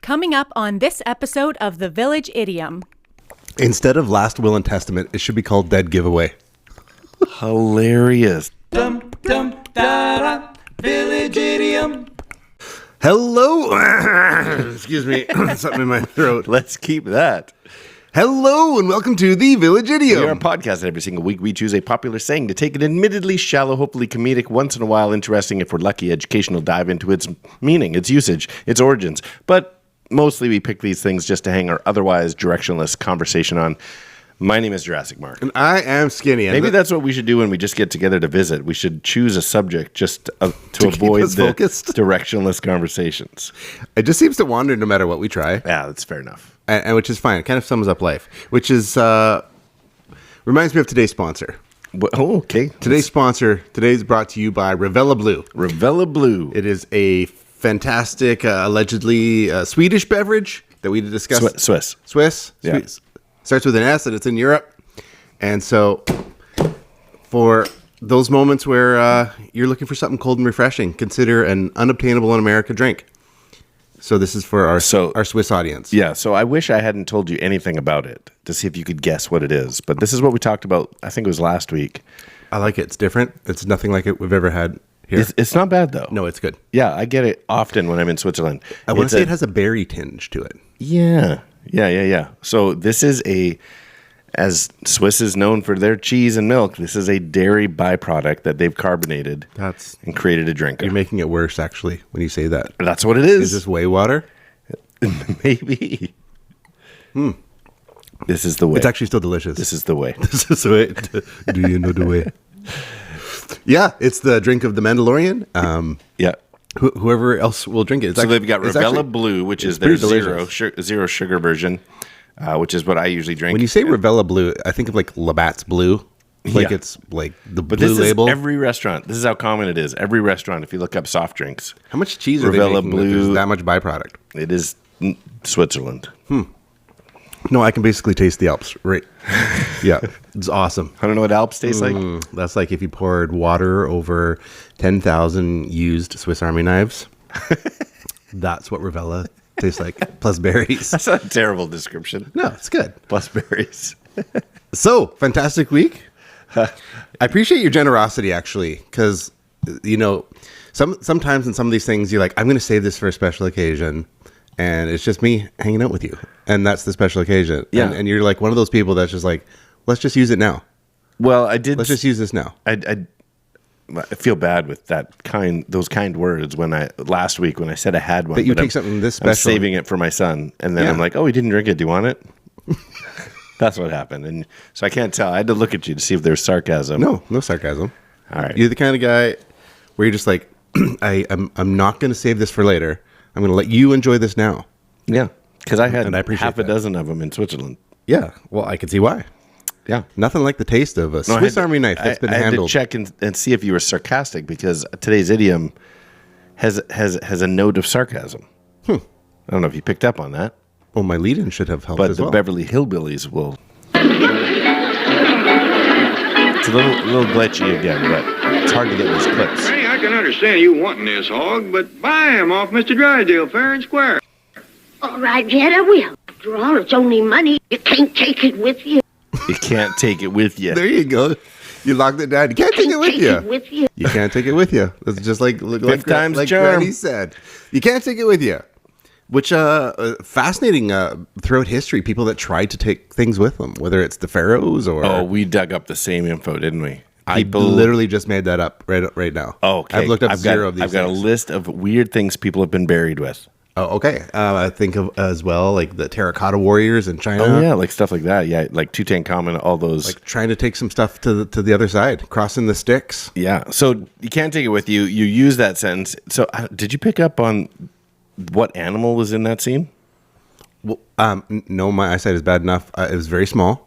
Coming up on this episode of The Village Idiom. Instead of last will and testament, it should be called dead giveaway. Hilarious. Dum dum da da, Village Idiom. Hello. Excuse me. Something in my throat. Let's keep that. Hello and welcome to The Village Idiom. We are a podcast that every single week we choose a popular saying to take an admittedly shallow, hopefully comedic, once in a while interesting, if we're lucky, educational dive into its meaning, its usage, its origins. But mostly we pick these things just to hang our otherwise directionless conversation on. My name is Jurassic Mark. And I am Skinny. Maybe that's what we should do when we just get together to visit. We should choose a subject just to avoid the focused. directionless conversations. It just seems to wander no matter what we try. Yeah, that's fair enough. And which is fine. It kind of sums up life. Which is, reminds me of today's sponsor. Oh, okay. Today's is brought to you by Ravella Blue. Ravella Blue. It is a fantastic, allegedly Swedish beverage that we discussed. Swiss. Yeah. Starts with an S and it's in Europe. And so for those moments where you're looking for something cold and refreshing, consider an unobtainable in America drink. So this is for our Swiss audience. Yeah, so I wish I hadn't told you anything about it to see if you could guess what it is. But this is what we talked about, I think it was last week. I like it. It's different. It's nothing like it we've ever had here. It's not bad, though. No, it's good. Yeah, I get it often when I'm in Switzerland. I want to say it has a berry tinge to it. Yeah. So this is as Swiss is known for their cheese and milk, this is a dairy byproduct that they've carbonated and created a drink. You're making it worse, actually, when you say that. That's what it is. Is this whey water? Maybe. This is the way. It's actually still delicious. This is the way. This is the way. Do you know the way? Yeah, it's the drink of the Mandalorian. Yeah. Whoever else will drink it. So they've got Ravella Blue, which is their zero sugar version, which is what I usually drink. When you say Ravella Blue, I think of like Labatt's Blue. Like it's like the blue this label. Is every restaurant. This is how common it is. Every restaurant, if you look up soft drinks. How much cheese are they making with there's that much byproduct? It is Switzerland. No, I can basically taste the Alps. Right. Yeah. It's awesome. I don't know what Alps tastes like. That's like if you poured water over 10,000 used Swiss Army knives. That's what Ravella tastes like. Plus berries. That's not a terrible description. No, it's good. Plus berries. So, fantastic week. I appreciate your generosity, actually, because, you know, sometimes in some of these things, you're like, I'm going to save this for a special occasion. And it's just me hanging out with you. And that's the special occasion. Yeah. And you're like one of those people that's just like, let's just use it now. Well, I did. Let's just use this now. I feel bad with those kind words last week when I said I had one. That you take something this special. I'm saving it for my son. And then I'm like, oh, he didn't drink it. Do you want it? That's what happened. And so I can't tell. I had to look at you to see if there's sarcasm. No sarcasm. All right. You're the kind of guy where you're just like, I'm not going to save this for later. I'm going to let you enjoy this now. Yeah, because I had half a that. dozen of them in Switzerland. Yeah, well, I can see why. Yeah. Nothing like the taste of a Swiss Army knife that's been handled. I had to check and see if you were sarcastic because today's idiom has a note of sarcasm. I don't know if you picked up on that. Well, my lead-in should have helped as well. But the Beverly Hillbillies will... It's a little glitchy again, but it's hard to get these clips. Hey, I can understand you wanting this hog, but buy him off Mr. Drysdale fair and square. All right, Jed, I will. After all, it's only money. You can't take it with you. You can't take it with you. There you go. You locked it down. You can't take it with you. You can't take it with you. That's just like Granny said. You can't take it with you. Which fascinating throughout history, people that tried to take things with them, whether it's the pharaohs or... Oh, we dug up the same info, didn't we? I literally just made that up right now. Oh, okay. I've looked up zero of these I've got a list of weird things people have been buried with. Oh, okay. I think of as well, like the terracotta warriors in China. Oh, yeah, like stuff like that. Yeah, like Tutankhamun, all those. Like trying to take some stuff to the other side, crossing the Styx. Yeah, so you can't take it with you. You use that sentence. So did you pick up on what animal was in that scene? Well, no, my eyesight is bad enough. It was very small.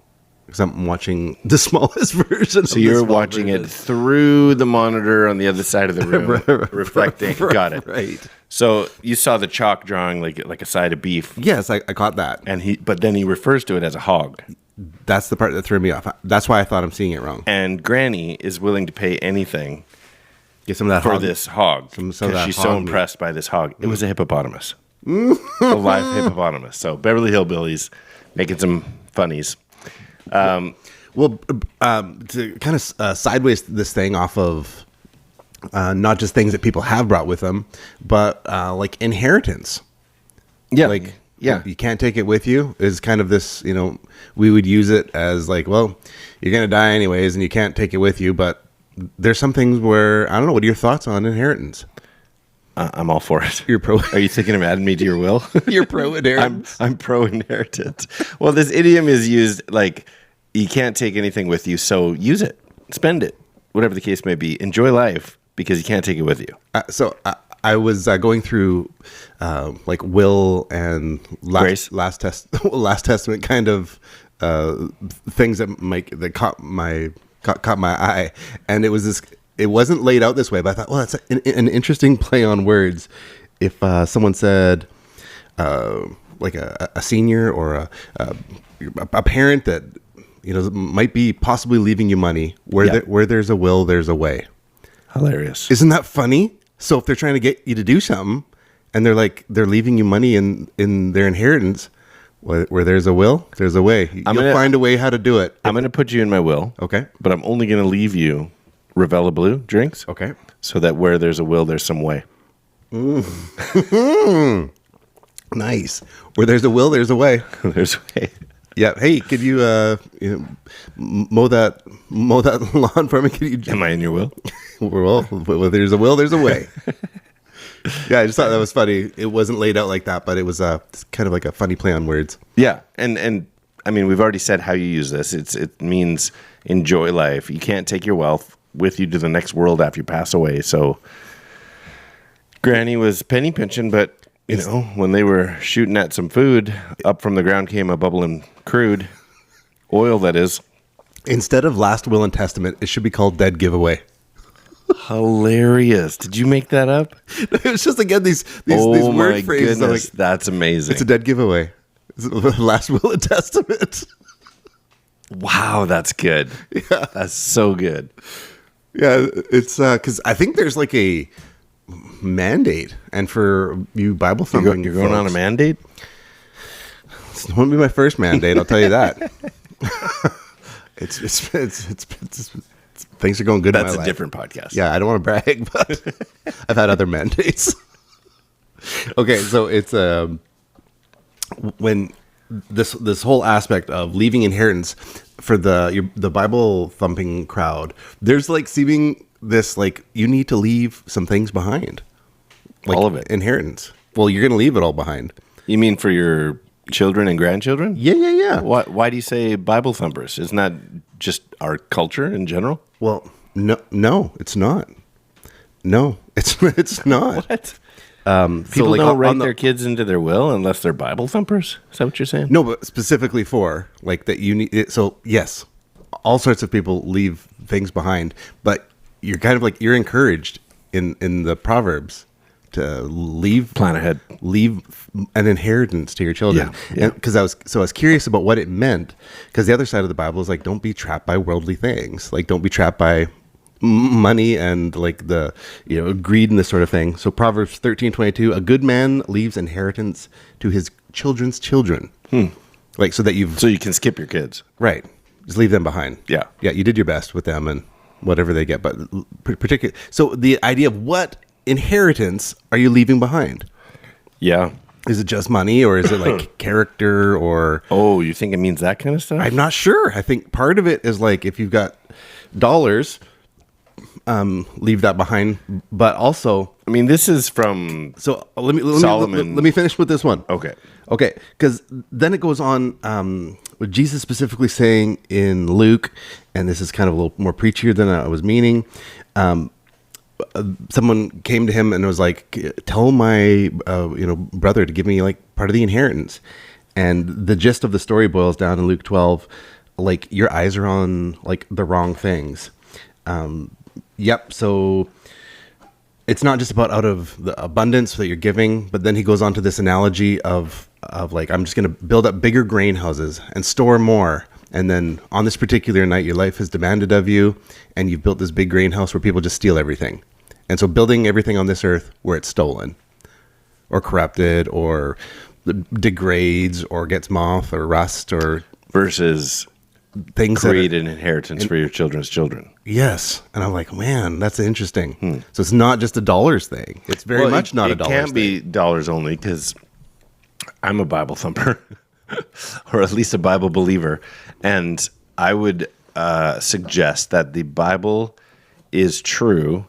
Because I'm watching the smallest version. So you're watching it through the monitor on the other side of the room, reflecting. Got it. Right. So you saw the chalk drawing like a side of beef. Yes, I caught that. But then he refers to it as a hog. That's the part that threw me off. That's why I thought I'm seeing it wrong. And Granny is willing to pay anything Get some of that for hog. this hog. Some of that she's hog so meat. impressed by this hog. It was a hippopotamus. A live hippopotamus. So Beverly Hillbillies making some funnies. Well, to kind of sideways this thing off of not just things that people have brought with them, but like inheritance. Yeah. Like, you can't take it with you is kind of this, we would use it as like, well, you're going to die anyways and you can't take it with you. But there's some things where, I don't know, what are your thoughts on inheritance? I'm all for it. You're pro. Are you thinking of adding me to your will? You're pro inheritance. I'm pro inheritance. Well, this idiom is used like you can't take anything with you, so use it, spend it, whatever the case may be. Enjoy life because you can't take it with you. So I was going through like will and last testament kind of things that caught my eye, and it was this. It wasn't laid out this way, but I thought, well, that's an interesting play on words. If someone said, like a senior or a parent that might be possibly leaving you money, where there's a will, there's a way. Hilarious. Isn't that funny? So if they're trying to get you to do something, and they're leaving you money in their inheritance, where there's a will, there's a way. You'll find a way how to do it. I'm going to put you in my will. Okay, but I'm only going to leave you Ravella Blue drinks. Okay. So that where there's a will, there's some way. Nice. Where there's a will, there's a way. There's a way. Yeah. Hey, could you mow that lawn for me? Am I in your will? Well, where there's a will, there's a way. Yeah, I just thought that was funny. It wasn't laid out like that, but it was kind of like a funny play on words. Yeah, and I mean, we've already said how you use this. It means enjoy life. You can't take your wealth with you to the next world after you pass away. So Granny was penny pinching, but when they were shooting at some food, up from the ground came a bubbling crude oil, that is. Instead of last will and testament, it should be called dead giveaway. Hilarious. Did you make that up? It was just, again, these word phrases. Goodness, that's amazing. It's a dead giveaway. It's last will and testament. Wow, that's good. Yeah. That's so good. Yeah, it's because I think there's like a mandate, and for you Bible thumping, you're going on a mandate. It won't be my first mandate, I'll tell you that. It's things are going good. That's in my a life. different podcast. Yeah, I don't want to brag, but I've had other mandates. Okay, so it's when this whole aspect of leaving inheritance for the Bible thumping crowd, there's like seeming this like you need to leave some things behind, like all of it, inheritance. Well, you're going to leave it all behind. You mean for your children and grandchildren? Yeah. Why do you say Bible thumpers? Isn't that just our culture in general? Well, no, it's not. No, it's not. What? People so like don't write their kids into their will unless they're Bible thumpers? Is that what you're saying? No, but specifically for like that you need it. So yes, all sorts of people leave things behind, but you're kind of like you're encouraged in the Proverbs to plan ahead, leave an inheritance to your children. Yeah. Because I was curious about what it meant, because the other side of the Bible is like, don't be trapped by worldly things, like don't be trapped by money and like the greed and this sort of thing. So Proverbs 13:22, a good man leaves inheritance to his children's children. Like so you can skip your kids, right? Just leave them behind. Yeah, you did your best with them and whatever they get, but particularly. So the idea of what inheritance are you leaving behind? Yeah. Is it just money, or is it like character, or? Oh, you think it means that kind of stuff? I'm not sure. I think part of it is like if you've got dollars, leave that behind. But also, I mean, this is from let Solomon. Let me finish with this one. Okay, because then it goes on with Jesus specifically saying in Luke, and this is kind of a little more preachier than I was meaning. Someone came to him and was like, tell my brother to give me like part of the inheritance. And the gist of the story boils down in Luke 12, like your eyes are on like the wrong things. So it's not just about out of the abundance that you're giving, but then he goes on to this analogy of like, I'm just going to build up bigger grain houses and store more. And then on this particular night, your life is demanded of you, and you've built this big grain house where people just steal everything. And so building everything on this earth where it's stolen. or corrupted or degrades or gets moth or rust or versus things create an inheritance for your children's children. Yes. And I'm like, man, that's interesting. So it's not just a dollars thing. It's very much not a dollars thing. It can't be dollars only, because I'm a Bible thumper, or at least a Bible believer. And I would suggest that the Bible is true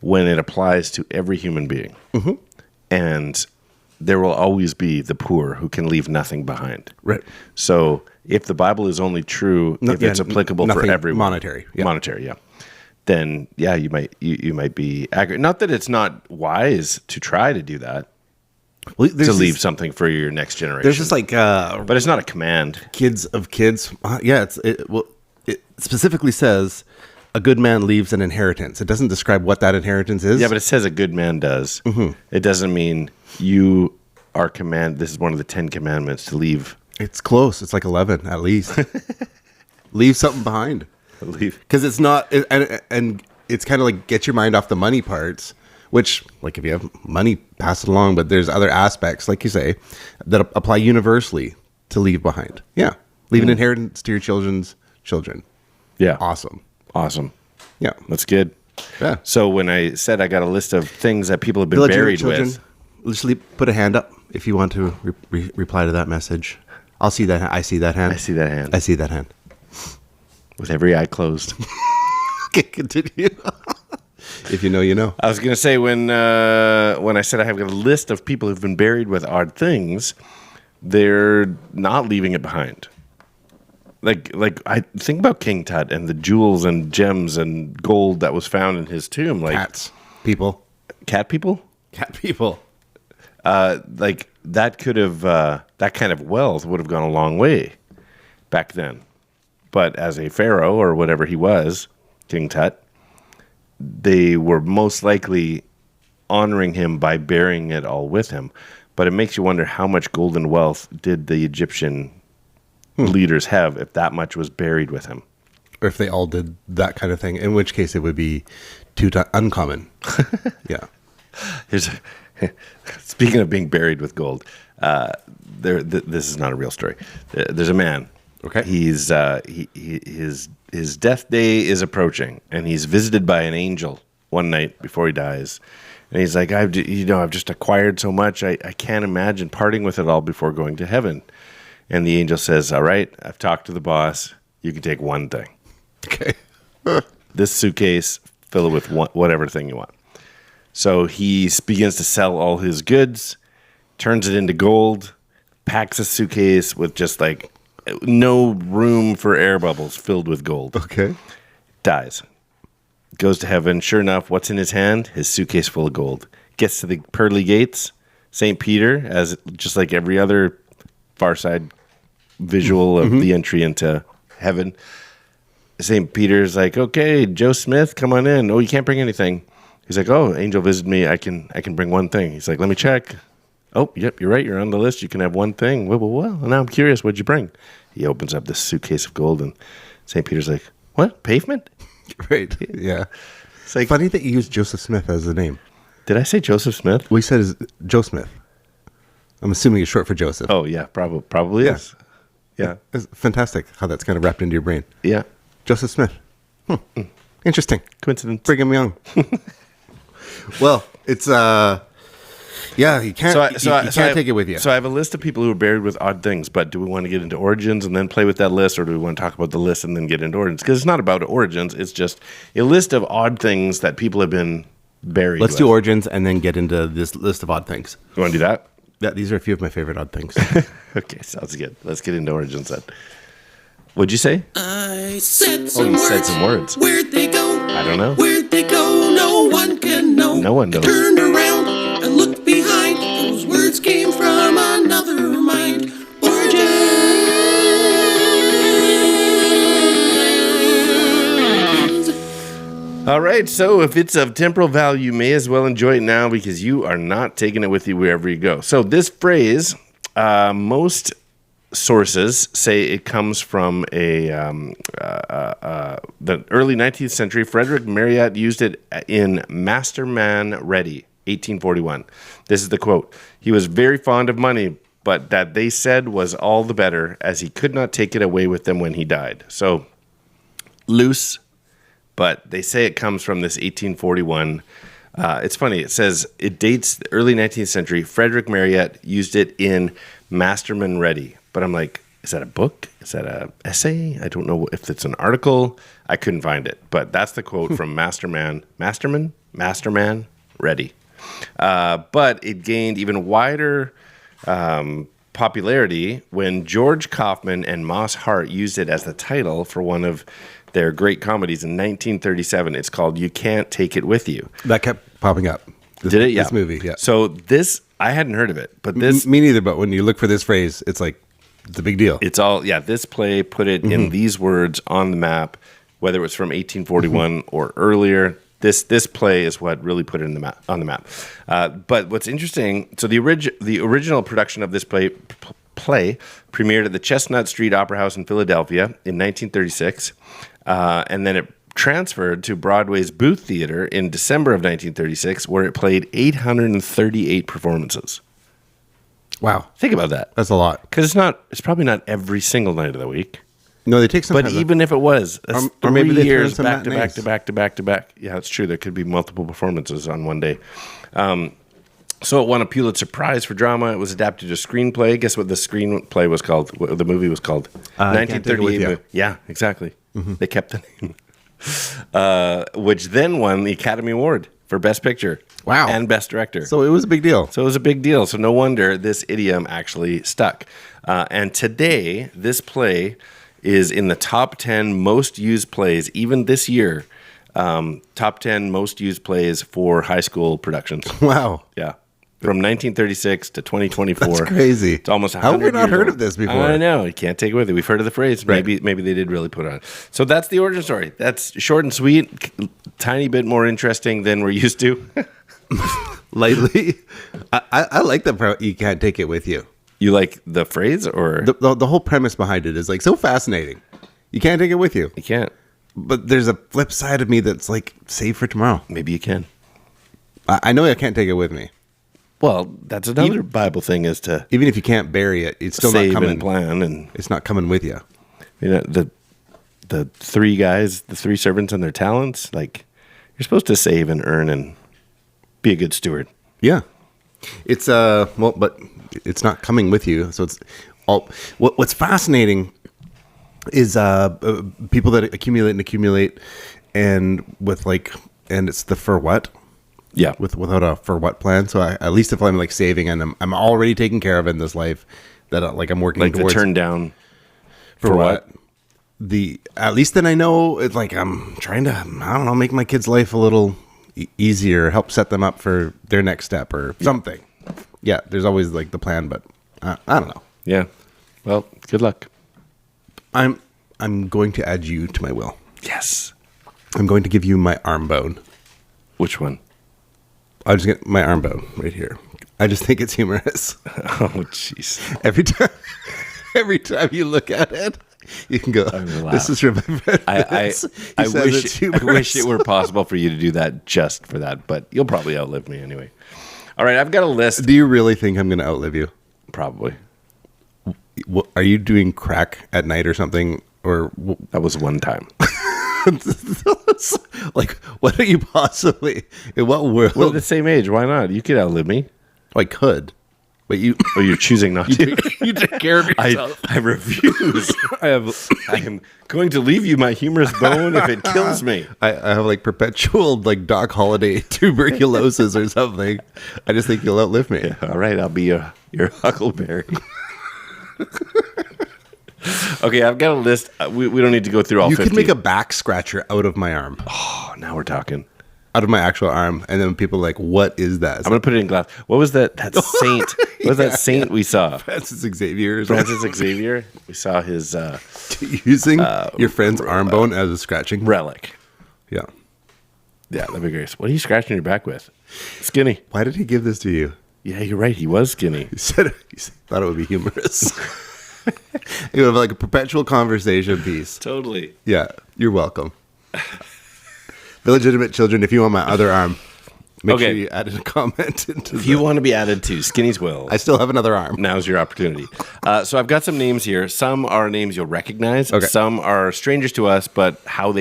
when it applies to every human being. Mm-hmm. And there will always be the poor who can leave nothing behind. Right. So if the Bible is only true if it's applicable for everyone, monetary, then you might be accurate. Not that it's not wise to try to do that. Well, to leave something for your next generation. There's just like, but it's not a command. Kids of kids. It specifically says a good man leaves an inheritance. It doesn't describe what that inheritance is. Yeah, but it says a good man does. Mm-hmm. It doesn't mean you are this is one of the 10 commandments to leave. It's close. It's like 11 at least. Leave something behind. Because it's not, and it's kind of like get your mind off the money parts, which, like, if you have money, pass it along. But there's other aspects, like you say, that apply universally to leave behind. Yeah. Leave an inheritance to your children's children. Yeah. Awesome. Yeah. That's good. Yeah. So when I said I got a list of things that people have been buried with. Just put a hand up if you want to reply to that message. I'll see that. I see that hand. I see that hand. I see that hand. With every eye closed. Okay, continue. If you know, you know. I was going to say when I said I have got a list of people who've been buried with odd things, they're not leaving it behind. Like I think about King Tut and the jewels and gems and gold that was found in his tomb. Like cats, people, cat people. Like that could have that kind of wealth would have gone a long way back then. But as a pharaoh or whatever he was, King Tut, they were most likely honoring him by burying it all with him. But it makes you wonder how much golden wealth did the Egyptian leaders have if that much was buried with him. Or if they all did that kind of thing, in which case it would be too uncommon. Yeah. Speaking of being buried with gold, this is not a real story. There's a man. Okay. He's his death day is approaching, and he's visited by an angel one night before he dies. And he's like, I've just acquired so much, I can't imagine parting with it all before going to heaven. And the angel says, all right, I've talked to the boss. You can take one thing. Okay. This suitcase, fill it with whatever thing you want. So he begins to sell all his goods, turns it into gold, packs a suitcase with just like no room for air bubbles filled with gold. Okay. Dies. Goes to heaven. Sure enough, what's in his hand? His suitcase full of gold. Gets to the pearly gates. St. Peter, as just like every other Far Side visual of the entry into heaven. St. Peter's like, okay, Joe Smith, come on in. Oh, you can't bring anything. He's like, oh, angel visited me. I can bring one thing. He's like, let me check. Oh, yep, you're right. You're on the list. You can have one thing. Well, now I'm curious. What'd you bring? He opens up this suitcase of gold, and St. Peter's like, what? Pavement? Right. Yeah. It's like, funny that you used Joseph Smith as the name. Did I say Joseph Smith? Well, you said Joe Smith. I'm assuming it's short for Joseph. Oh, yeah, probably is. Yeah. It's fantastic how that's kind of wrapped into your brain. Yeah. Joseph Smith. Interesting. Coincidence. Brigham Young. Well, it's you can't take it with you. So I have a list of people who are buried with odd things, but do we want to get into origins and then play with that list, or do we want to talk about the list and then get into origins? Because it's not about origins, it's just a list of odd things that people have been buried Let's with. do origins and then get into this list of odd things. You want to do that? Yeah, these are a few of my favorite odd things. Okay, sounds good. Let's get into origins then. What'd you say? I said some words. Said some words. Where'd they go? I don't know. Where'd they go? No one can know. No one knows. I turned around and looked behind. Those words came from another mind. Origins. All right, so if it's of temporal value, you may as well enjoy it now because you are not taking it with you wherever you go. So this phrase, most sources say it comes from the early 19th century. Frederick Marryat used it in Masterman Ready, 1841. This is the quote. He was very fond of money, but that they said was all the better, as he could not take it away with them when he died. So, loose, but they say it comes from this 1841. It's funny. It says it dates the early 19th century. Frederick Marryat used it in Masterman Ready. But I'm like, is that a book? Is that an essay? I don't know if it's an article. I couldn't find it. But that's the quote from Masterman Ready. But it gained even wider popularity when George Kaufman and Moss Hart used it as the title for one of their great comedies in 1937. It's called You.Can't.Take.It.With.You. That kept popping up. Did it? Yeah. This movie, yeah. So this, I hadn't heard of it, but this... Me neither, but when you look for this phrase, it's like, it's a big deal. It's all, yeah, this play put it in these words on the map, whether it was from 1841 or earlier. This play is what really put it on the map. But what's interesting, so the original production of this play premiered at the Chestnut Street Opera House in Philadelphia in 1936, and then it transferred to Broadway's Booth Theater in December of 1936, where it played 838 performances. Wow. Think about that. That's a lot. Because it's probably not every single night of the week. No, they take some But time even if it was, that's or maybe 3 they throw in years some back to matinees. back to back to back. Yeah, it's true. There could be multiple performances on one day. So it won a Pulitzer Prize for drama. It was adapted to a screenplay. Guess what the screenplay was called? What the movie was called? 1938. Yeah, exactly. They kept the name. Which then won the Academy Award for Best Picture. Wow. And Best Director. So it was a big deal. So no wonder this idiom actually stuck. And today, this play is in the top 10 most used plays, even this year. Top 10 most used plays for high school productions. Wow. Yeah. From 1936 to 2024. That's crazy. It's almost 100 How have we not years heard old. of this before? I know. You can't take it with you. We've heard of the phrase. Right. Maybe they did really put it on. So that's the origin story. That's short and sweet, tiny bit more interesting than we're used to. Lightly. I like the you can't take it with you. You like the phrase or? The whole premise behind it is like so fascinating. You can't take it with you. You can't. But there's a flip side of me that's like, save for tomorrow. Maybe you can. I know I can't take it with me. Well, that's another Bible thing is to Even if you can't bury it, it's still save not coming. and plan. And It's not coming with you. you know, the three guys, the three servants and their talents, like you're supposed to save and earn and be a good steward. Yeah. It's but it's not coming with you. So it's all. What's fascinating is people that accumulate, and with and it's the for what. Yeah. Without a for what plan. So at least if I'm like saving and I'm already taken care of in this life, that I'm working Like towards the turn down for what. At least then I know it's like I'm trying to, I don't know, make my kids' life a little easier, help set them up for their next step or something. Yeah, there's always like the plan, but I don't know. Yeah. Well, good luck. I'm going to add you to my will. Yes. I'm going to give you my arm bone. Which one? I'll just get my arm bone right here. I just think it's humorous. Oh, jeez. Every time you look at it, you can go, this is from my friend. I wish it were possible for you to do that just for that, but you'll probably outlive me anyway. All right, I've got a list. Do you really think I'm going to outlive you? Probably. Are you doing crack at night or something? Or That was one time. like, what are you possibly, in what world? We're the same age. Why not? You could outlive me. I could, but you. Oh, you're choosing not to. You take care of yourself. I refuse. I am going to leave you my humorous bone if it kills me. I have like perpetual like Doc Holliday tuberculosis or something. I just think you'll outlive me. Yeah, all right, I'll be your huckleberry. Okay, I've got a list. We don't need to go through all 50. You could make a back scratcher out of my arm. Oh, now we're talking. Out of my actual arm. And then people are like, what is that? I'm going to put it in glass. What was that saint? What was that saint we saw? Francis Xavier. Francis Xavier. We saw his using your friend's arm bone as a scratching relic. Yeah. Yeah, that'd be great. What are you scratching your back with? Skinny. Why did he give this to you? Yeah, you're right. He was skinny. He thought it would be humorous. You have like a perpetual conversation piece. Totally. Yeah, you're welcome. Village Idiom children, if you want my other arm, Make sure you added a comment. If you want to be added to Skinny's Will, I still have another arm. now's your opportunity. So I've got some names here. Some are names you'll recognize. Okay. Some are strangers to us, but how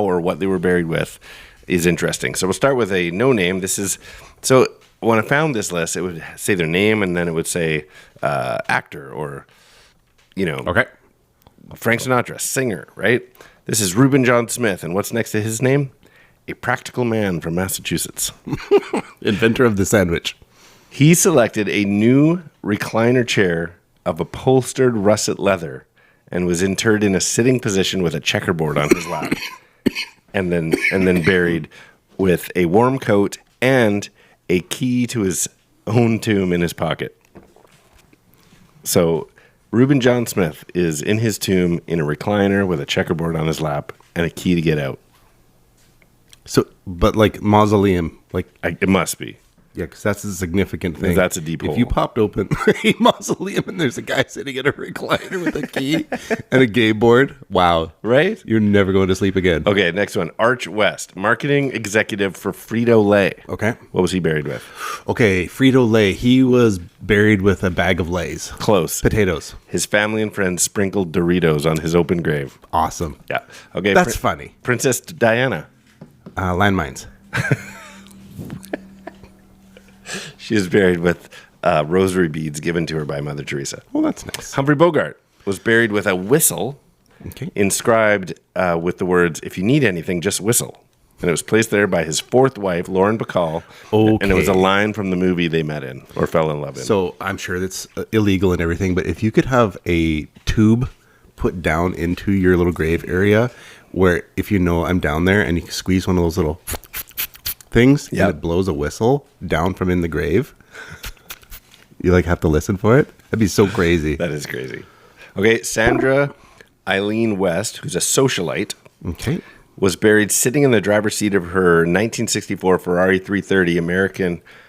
or what they were buried with is interesting. So we'll start with a no name. So when I found this list, it would say their name, and then it would say actor or, Okay. Frank Sinatra, singer, right? This is Reuben John Smith, and what's next to his name? A practical man from Massachusetts. Inventor of the sandwich. He selected a new recliner chair of upholstered russet leather and was interred in a sitting position with a checkerboard on his lap. and then buried with a warm coat and a key to his own tomb in his pocket. So Reuben John Smith is in his tomb in a recliner with a checkerboard on his lap and a key to get out. So, but like mausoleum, It must be. yeah, because that's a significant thing. That's a deep hole. If you popped open a mausoleum and there's a guy sitting in a recliner with a key and a game board, wow. Right? You're never going to sleep again. Okay, next one. Arch West, marketing executive for Frito-Lay. Okay. What was he buried with? Okay, Frito-Lay. He was buried with a bag of Lays. Close. Potatoes. His family and friends sprinkled Doritos on his open grave. Awesome. Yeah. Okay. That's funny. Princess Diana. Landmines. She is buried with rosary beads given to her by Mother Teresa. Well, that's nice. Humphrey Bogart was buried with a whistle inscribed with the words, "If you need anything, just whistle." And it was placed there by his fourth wife, Lauren Bacall. Okay. And it was a line from the movie they met in or fell in love in. So I'm sure that's illegal and everything, but if you could have a tube put down into your little grave area where if I'm down there and you can squeeze one of those little things and it blows a whistle down from in the grave, you have to listen for it. That'd be so crazy. That is crazy. Okay, Sandra Eileen West, who's a socialite, was buried sitting in the driver's seat of her 1964 Ferrari 330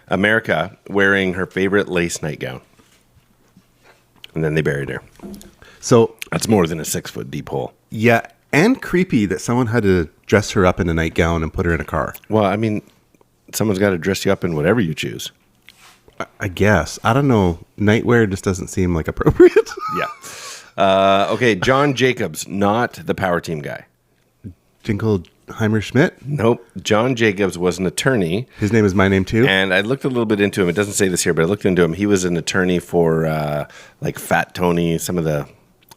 America, wearing her favorite lace nightgown. And then they buried her. So that's more than a 6-foot deep hole. Yeah, and creepy that someone had to dress her up in a nightgown and put her in a car. Well, I mean, someone's got to dress you up in whatever you choose. I guess. I don't know. Nightwear just doesn't seem like appropriate. Yeah. Okay, John Jacobs, not the Power Team guy. Jingleheimer Schmidt? Nope. John Jacobs was an attorney. His name is my name too? And I looked a little bit into him. It doesn't say this here, but I looked into him. He was an attorney for Fat Tony, some of the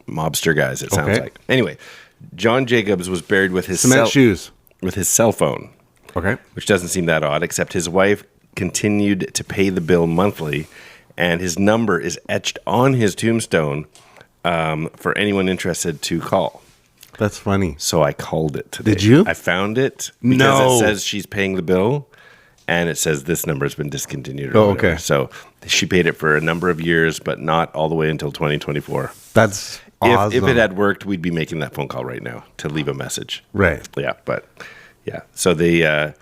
mobster guys, it sounds like. Anyway, John Jacobs was buried with his cell phone. Okay. Which doesn't seem that odd, except his wife continued to pay the bill monthly, and his number is etched on his tombstone for anyone interested to call. That's funny. So I called it today. Did you? I found it because it says she's paying the bill, and it says this number has been discontinued. Or whatever. Okay. So she paid it for a number of years, but not all the way until 2024. That's awesome. If it had worked, we'd be making that phone call right now to leave a message. Right. Yeah, but yeah. So the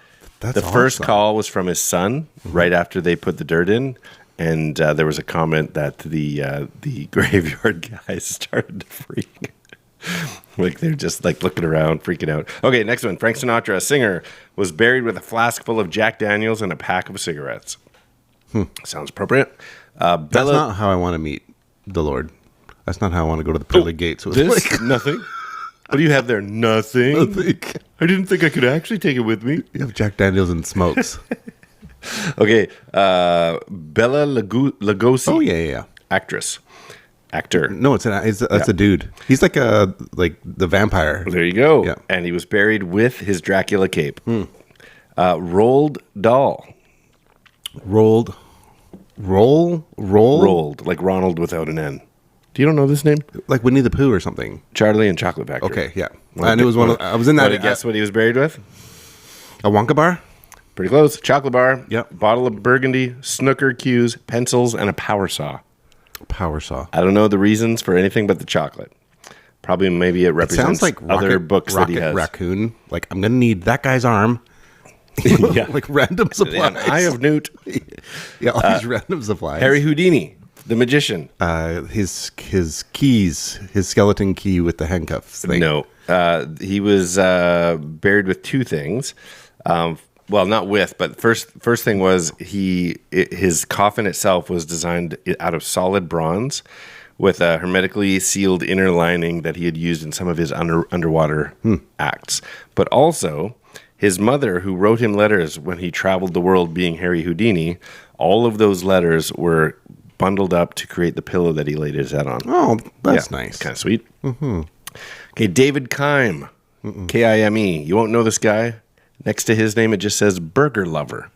first call was from his son right after they put the dirt in, and there was a comment that the graveyard guys started to freak. They're just looking around, freaking out. Okay, next one. Frank Sinatra, a singer, was buried with a flask full of Jack Daniels and a pack of cigarettes. Sounds appropriate. That's not how I want to meet the Lord. That's not how I want to go to the pearly gates. Nothing. What do you have there? Nothing. I didn't think I could actually take it with me. You have Jack Daniels and smokes. Okay, Bella Lugosi. Oh yeah. Actor. No, it's a dude. He's like the vampire. There you go. Yeah. And he was buried with his Dracula cape. Roald Dahl. Rolled, like Ronald without an N. Do you don't know this name? Like Winnie the Pooh or something. Charlie and Chocolate Factory. Okay, yeah. I knew it was I was in that. Guess what he was buried with? A Wonka bar. Pretty close. Chocolate bar. Yep. Bottle of Burgundy, snooker cues, pencils, and a power saw. Power saw. I don't know the reasons for anything but the chocolate. Probably maybe it represents sounds like other books that he has. Raccoon. Like, I'm going to need that guy's arm. Yeah. Like random supplies. An eye of Newt. Yeah, all these random supplies. Harry Houdini, the magician. His keys, his skeleton key with the handcuffs thing. No. He was buried with two things. well, not with, but first thing was his coffin itself was designed out of solid bronze with a hermetically sealed inner lining that he had used in some of his underwater acts. But also, his mother, who wrote him letters when he traveled the world being Harry Houdini, all of those letters were bundled up to create the pillow that he laid his head on. Oh, that's nice. Kind of sweet. Mm-hmm. Okay, David Kime, K-I-M-E. You won't know this guy. Next to his name, it just says Burger Lover.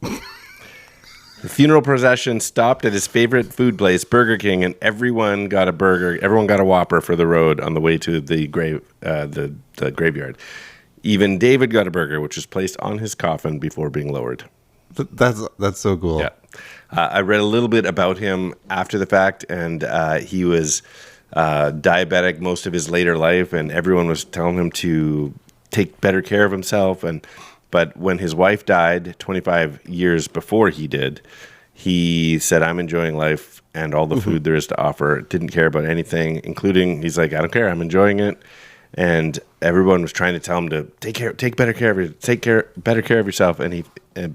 The funeral procession stopped at his favorite food place, Burger King, and everyone got a burger. Everyone got a Whopper for the road on the way to the graveyard. Even David got a burger, which was placed on his coffin before being lowered. That's so cool. Yeah, I read a little bit about him after the fact, and he was diabetic most of his later life, and everyone was telling him to take better care of himself. But when his wife died 25 years before he did, he said, "I'm enjoying life and all the food there is to offer." Didn't care about anything, including, he's like, "I don't care. I'm enjoying it." And everyone was trying to tell him to take better care of yourself.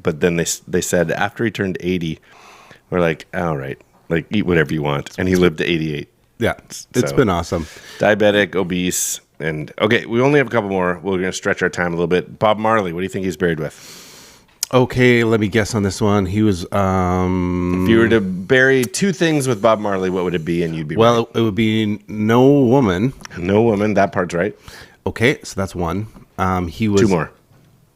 But then they said after he turned 80, we're like, all right, like eat whatever you want. And he lived to 88. Yeah, it's been awesome. Diabetic, obese, and okay, we only have a couple more. We're going to stretch our time a little bit. Bob Marley, what do you think he's buried with? Okay, let me guess on this one. He was. If you were to bury two things with Bob Marley, what would it be? And you'd be well. It would be no woman. No woman. That part's right. Okay, so that's one. He was two more.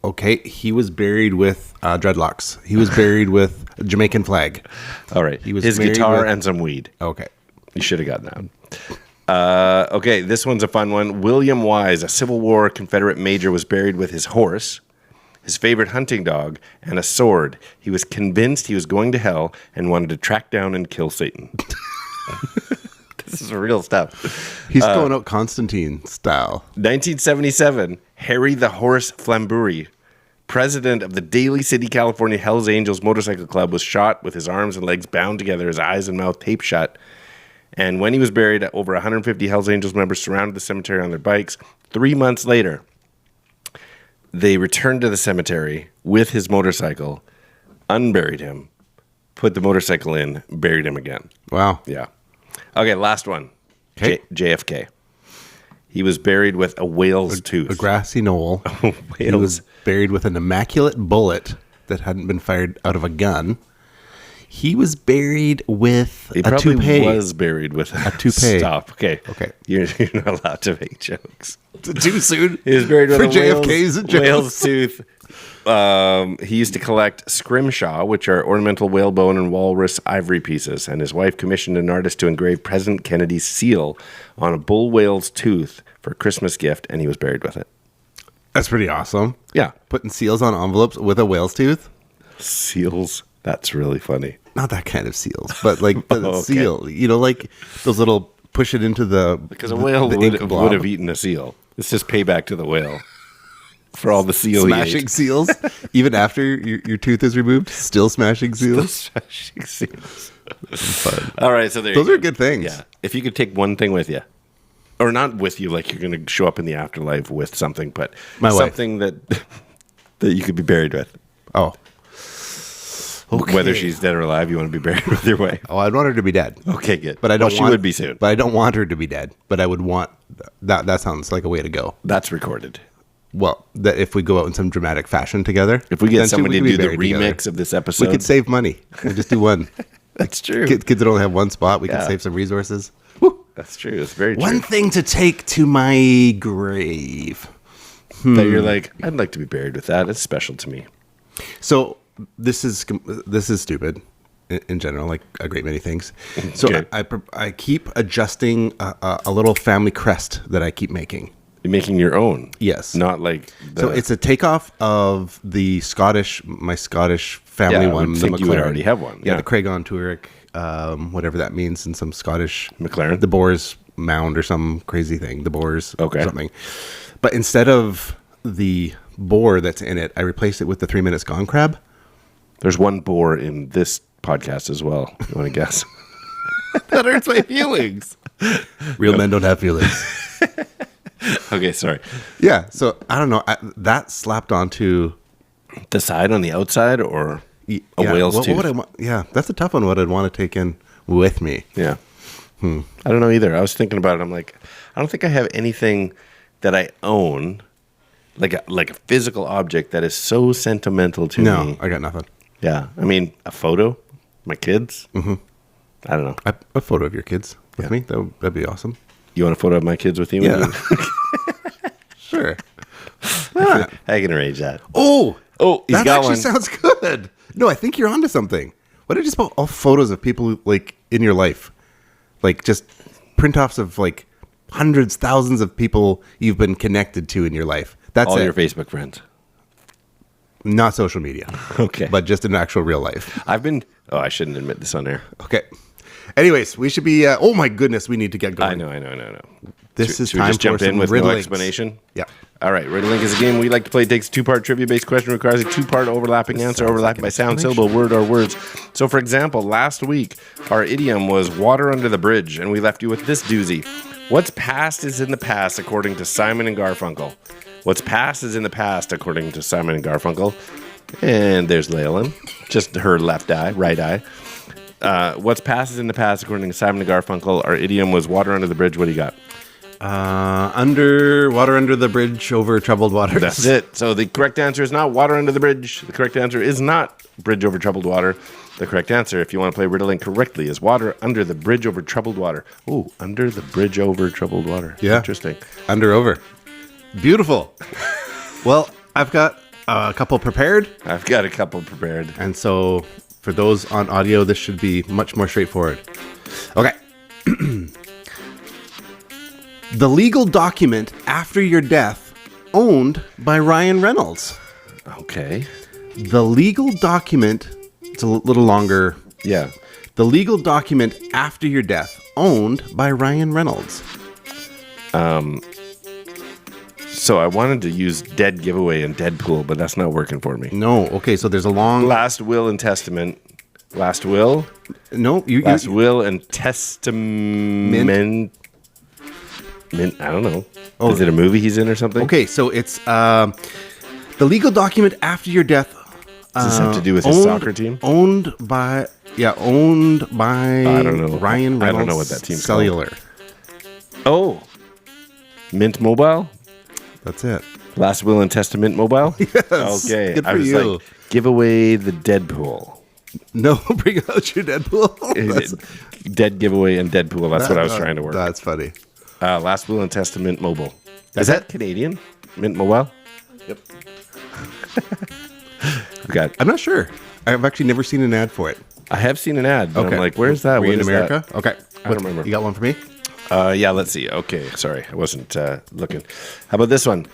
Okay, he was buried with dreadlocks. He was buried with a Jamaican flag. All right. He was his guitar and some weed. Okay, you should have gotten that. Okay, this one's a fun one. William Wise, a Civil War Confederate major, was buried with his horse, his favorite hunting dog, and a sword. He was convinced he was going to hell and wanted to track down and kill Satan. This is real stuff. He's going out Constantine style. 1977, Harry the Horse Flamboury, president of the Daly City, California Hells Angels Motorcycle Club, was shot with his arms and legs bound together, his eyes and mouth taped shut. And when he was buried, over 150 Hells Angels members surrounded the cemetery on their bikes. 3 months later, they returned to the cemetery with his motorcycle, unburied him, put the motorcycle in, buried him again. Wow. Yeah. Okay, last one. Okay. JFK. He was buried with a whale's tooth. A grassy knoll. He was buried with an immaculate bullet that hadn't been fired out of a gun. He was buried with a toupee. He probably was buried with a toupee. Stop. Okay. You're not allowed to make jokes. Too soon. He was buried with for a JFK's whale's tooth. He used to collect scrimshaw, which are ornamental whalebone and walrus ivory pieces, and his wife commissioned an artist to engrave President Kennedy's seal on a bull whale's tooth for a Christmas gift, and he was buried with it. That's pretty awesome. Yeah. Putting seals on envelopes with a whale's tooth? Seals? That's really funny. Not that kind of seals, but like the seal. You know, like those little push it into the... Because a whale would have eaten a seal. It's just payback to the whale. For all the seal smashing seals, even after your tooth is removed, still smashing seals. Still smashing seals. All right, so those are good things. Yeah, if you could take one thing with you, or not with you, like you're going to show up in the afterlife with something, but something that you could be buried with. Oh, okay. Whether she's dead or alive, you want to be buried with your wife. Oh, I'd want her to be dead. Okay, good. But I don't. She would be soon. But I don't want her to be dead. But I would want that. That sounds like a way to go. That's recorded. Well, that if we go out in some dramatic fashion together, if we get somebody to do the remix of this episode, we could save money and just do one. That's true. Kids that only have one spot, we can save some resources. Woo. That's true. It's very true. One thing to take to my grave. That you're like, I'd like to be buried with that. It's special to me. So this is stupid in general, like a great many things. So I keep adjusting a little family crest that I keep making. You're making your own? Yes. Not like... So it's a takeoff of my Scottish family one. I would think you would already have one. Yeah, the Craig-on Tuareg, whatever that means in some Scottish... McLaren? The Boers mound or some crazy thing. The Boers or something. But instead of the boar that's in it, I replaced it with the 3 Minutes Gone crab. There's one boar in this podcast as well. You want to guess? That hurts my feelings. Real men don't have feelings. Okay, sorry. Yeah, so I don't know. That slapped onto The side on the outside or a whale's tooth? What would I want? Yeah, that's a tough one. What I'd want to take in with me. Yeah. I don't know either. I was thinking about it. I'm like, I don't think I have anything that I own, like a physical object that is so sentimental to me. No, I got nothing. Yeah. I mean, a photo, my kids. Mm-hmm. I don't know. A photo of your kids with me. That'd be awesome. You want a photo of my kids with you? Yeah. Sure. I can arrange that. Oh, he's that got actually one. sounds good. No, I think you're onto something. What did you about all photos of people like in your life? Like just print offs of like hundreds, thousands of people you've been connected to in your life. That's all it. your Facebook friends. Not social media. Okay. But just in actual real life. I shouldn't admit this on air. Okay. Anyways, we should be, oh my goodness, we need to get going. I know. This is should time we just for jump in some with riddle no links. explanation? Yeah. All right. Riddle Link is a game we like to play. It takes a two-part trivia-based question, requires a two-part overlapping answer, overlapped by sound, syllable, word, or words. So, for example, last week, our idiom was water under the bridge, and we left you with this doozy. What's past is in the past, according to Simon and Garfunkel. What's past is in the past, according to Simon and Garfunkel. And there's Leyland, just her left eye, right eye. What's past is in the past, according to Simon and Garfunkel. Our idiom was water under the bridge. What do you got? Water under the bridge over troubled waters. That's it. So the correct answer is not water under the bridge. The correct answer is not bridge over troubled water. The correct answer, if you want to play riddling correctly, is water under the bridge over troubled water. Oh, under the bridge over troubled water. Yeah. Interesting. Under over. Beautiful. Well, I've got a couple prepared. I've got a couple prepared. And so for those on audio, this should be much more straightforward. Okay. The legal document after your death owned by Ryan Reynolds. Okay. The legal document, it's a little longer. Yeah. The legal document after your death owned by Ryan Reynolds. So I wanted to use Dead Giveaway and Deadpool, but that's not working for me. No. Okay, so there's a long... Last Will and Testament. Last Will? No. Last Will and Testament... I don't know. Oh. Is it a movie he's in or something? Okay, so it's the legal document after your death. Does this have to do with his soccer team? Owned by I don't know. Ryan Reynolds. I don't know what that team's Cellular. Called. Oh. Mint Mobile? That's it. Last Will and Testament Mobile? Yes. Okay. Good for I was you. like, give away the Deadpool. No, bring out your Deadpool. Dead Giveaway and Deadpool. That's what I was trying to work. That's funny. Last Will and Testament Mobile. Is that Canadian? Mint Mobile? Yep. Okay. I'm not sure. I've actually never seen an ad for it. I have seen an ad, but I'm like, where's that? Were you What in is America? that? Okay. I don't remember. You got one for me? Yeah, let's see. Okay, sorry. I wasn't looking. How about this one?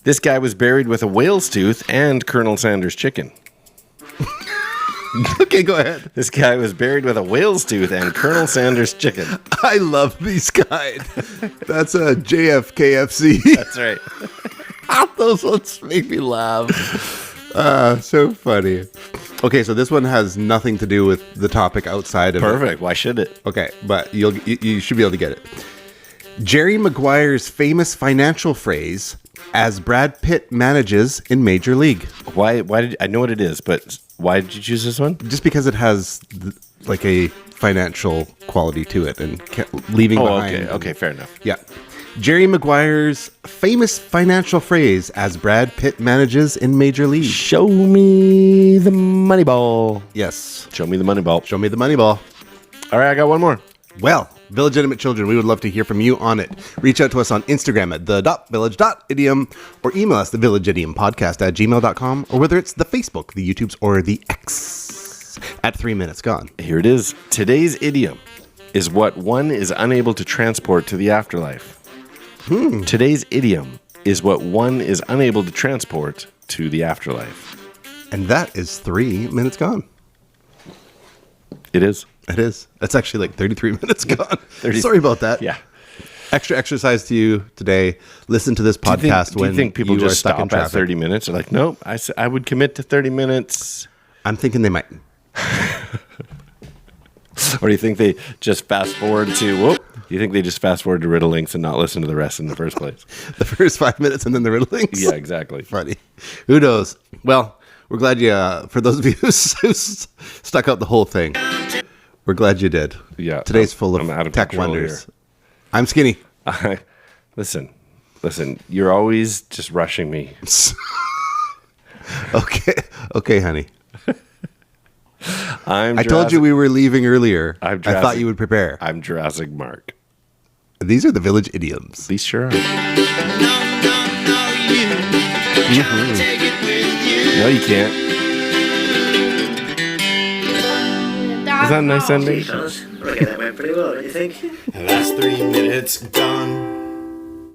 This guy was buried with a whale's tooth and Colonel Sanders chicken. Okay, go ahead. This guy was buried with a whale's tooth and Colonel Sanders chicken. I love these guys. That's a JFKFC. That's right. Those ones make me laugh. So funny. Okay, so this one has nothing to do with the topic outside of Perfect. Why should it? Okay, but you should be able to get it. Jerry Maguire's famous financial phrase, as Brad Pitt manages in Major League. Why did I know what it is, but why did you choose this one? Just because it has like a financial quality to it and leaving behind. Okay, fair enough. Yeah. Jerry Maguire's famous financial phrase as Brad Pitt manages in Major League. Show me the money ball. Yes. Show me the money ball. Show me the money ball. All right, I got one more. Well, Village Idiom Children, we would love to hear from you on it. Reach out to us on Instagram at the.village.idiom or email us thevillageidiompodcast@gmail.com, or whether it's the Facebook, the YouTubes, or the X at 3 Minutes Gone. Here it is. Today's idiom is what one is unable to transport to the afterlife. Today's idiom is what one is unable to transport to the afterlife. And that is 3 Minutes Gone. It is. It is. That's actually like 33 minutes gone. Sorry about that. Yeah. Extra exercise to you today. Listen to this podcast do you think people you just are stuck in stop at traffic. 30 minutes? They're like, nope, I would commit to 30 minutes. I'm thinking they might. Or do you think they just fast forward to, do you think they just fast forward to riddle links and not listen to the rest in the first place? The first 5 minutes and then the riddlings? Yeah, exactly. Funny. Who knows? Well, We're glad you, for those of you who stuck out the whole thing, we're glad you did. Yeah. Today's full of tech wonders. Here. I'm Skinny. Listen, you're always just rushing me. Okay, honey. I told you we were leaving earlier. I thought you would prepare. I'm Jurassic Mark. These are the Village Idioms. These sure are. No, you can't take it with you. No, you can't. Is that a nice ending? Fellas, I reckon that went pretty well, don't you think? The last 3 minutes gone.